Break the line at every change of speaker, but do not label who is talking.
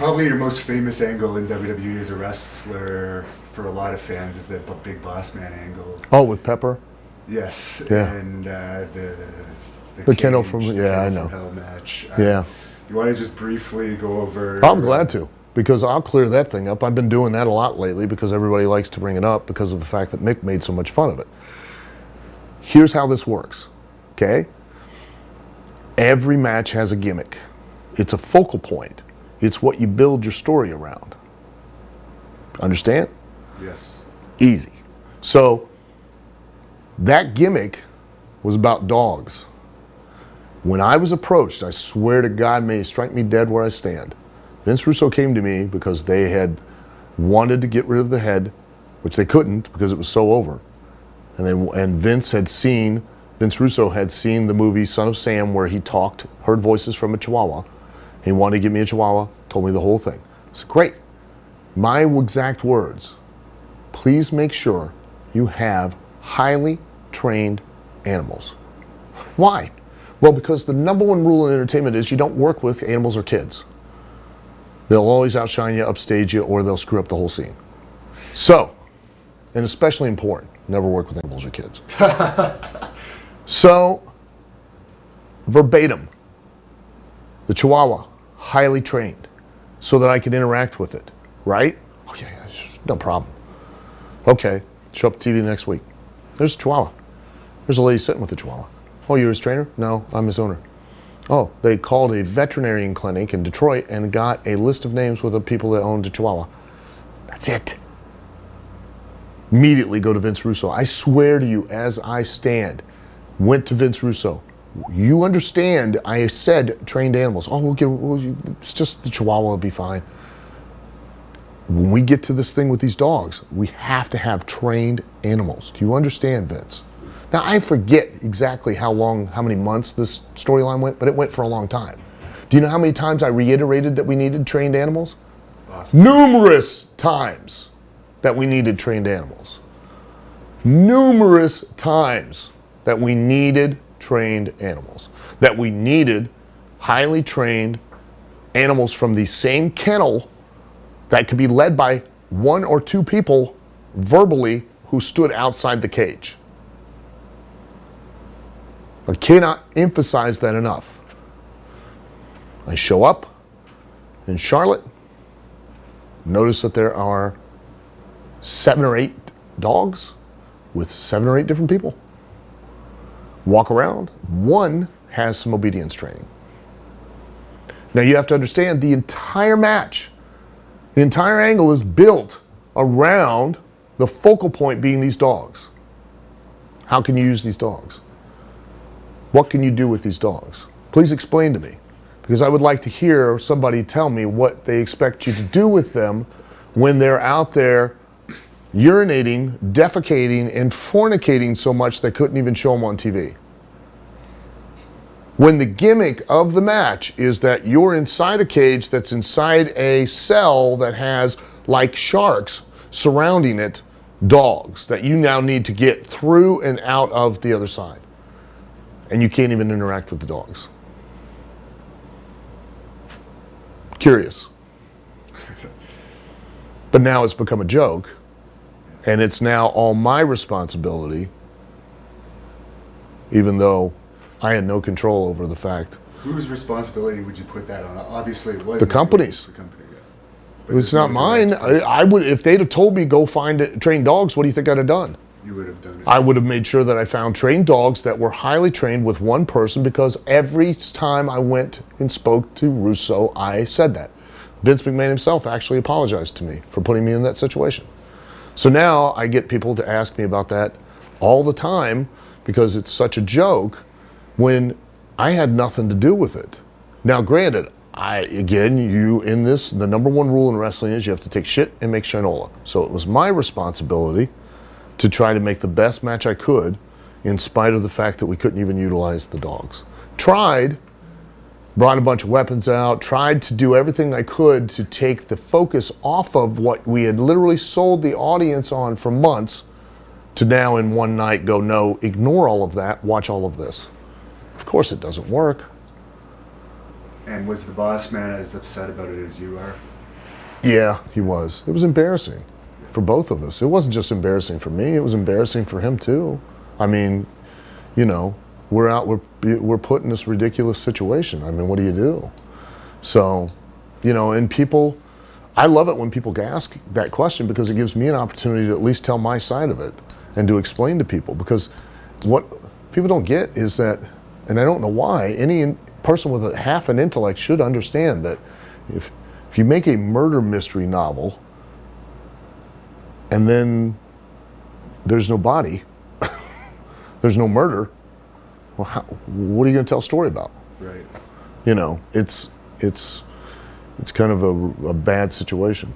Probably your most famous angle in WWE as a wrestler for a lot of fans is the Big Boss Man angle.
Oh, with Pepper?
Yes.
Yeah.
And
the Kennel from,
the
yeah, I
Kennel
know.
from Hell match.
Yeah.
You want to just briefly go over...
I'm glad to, because I'll clear that thing up. I've been doing that a lot lately because everybody likes to bring it up because of the fact that Mick made so much fun of it. Here's how this works, okay? Every match has a gimmick. It's a focal point. It's what you build your story around. Understand?
Yes.
Easy. So, that gimmick was about dogs. When I was approached, I swear to God, may he strike me dead where I stand. Vince Russo came to me because they had wanted to get rid of the head, which they couldn't because it was so over. And Vince Russo had seen the movie Son of Sam where he heard voices from a Chihuahua. He wanted to give me a Chihuahua, told me the whole thing. I said, great. My exact words, please make sure you have highly trained animals. Why? Well, because the number one rule in entertainment is you don't work with animals or kids. They'll always outshine you, upstage you, or they'll screw up the whole scene. So, and especially important, never work with animals or kids. So, verbatim, the Chihuahua, highly trained, so that I could interact with it, right? Okay, no problem. Okay, show up to TV next week. There's a Chihuahua. There's a lady sitting with a Chihuahua. Oh, you're his trainer? No, I'm his owner. Oh, they called a veterinarian clinic in Detroit and got a list of names with the people that owned a Chihuahua. That's it. Immediately go to Vince Russo. I swear to you, as I stand, went to Vince Russo. You understand, I said trained animals. Oh, it's just the Chihuahua will be fine. When we get to this thing with these dogs, we have to have trained animals. Do you understand, Vince? Now, I forget exactly how many months this storyline went, but it went for a long time. Do you know how many times I reiterated that we needed trained animals? Numerous times that we needed trained animals. Numerous times that we needed trained animals. That we needed highly trained animals from the same kennel that could be led by one or two people verbally who stood outside the cage. I cannot emphasize that enough. I show up in Charlotte, notice that there are 7 or 8 dogs with 7 or 8 different people. Walk around, one has some obedience training. Now you have to understand the entire match, the entire angle is built around the focal point being these dogs. How can you use these dogs? What can you do with these dogs? Please explain to me, because I would like to hear somebody tell me what they expect you to do with them when they're out there urinating, defecating, and fornicating so much they couldn't even show them on TV. When the gimmick of the match is that you're inside a cage that's inside a cell that has, like sharks surrounding it, dogs that you now need to get through and out of the other side. And you can't even interact with the dogs. Curious. But now it's become a joke, and it's now all my responsibility, even though I had no control over the fact.
Whose responsibility would you put that on? Obviously, it was
the company's.
The company, yeah. But
it's not mine. I would, if they'd have told me go find trained dogs. What do you think I'd have done?
You would have done it.
I would have made sure that I found trained dogs that were highly trained with one person, because every time I went and spoke to Russo, I said that. Vince McMahon himself actually apologized to me for putting me in that situation. So now I get people to ask me about that all the time because it's such a joke when I had nothing to do with it. Now, granted, the number one rule in wrestling is you have to take shit and make shinola. So it was my responsibility to try to make the best match I could in spite of the fact that we couldn't even utilize the dogs. Brought a bunch of weapons out, tried to do everything I could to take the focus off of what we had literally sold the audience on for months to now in one night go, no, ignore all of that, watch all of this. Of course it doesn't work.
And was the boss man as upset about it as you are?
Yeah, he was. It was embarrassing for both of us. It wasn't just embarrassing for me, it was embarrassing for him too. I mean, you know, we're put in this ridiculous situation. I mean, what do you do? So, you know, and people, I love it when people ask that question because it gives me an opportunity to at least tell my side of it and to explain to people, because what people don't get is that, and I don't know why, any person with half an intellect should understand that if you make a murder mystery novel and then there's no body, there's no murder, well, what are you going to tell a story about?
Right.
You know, it's kind of a bad situation.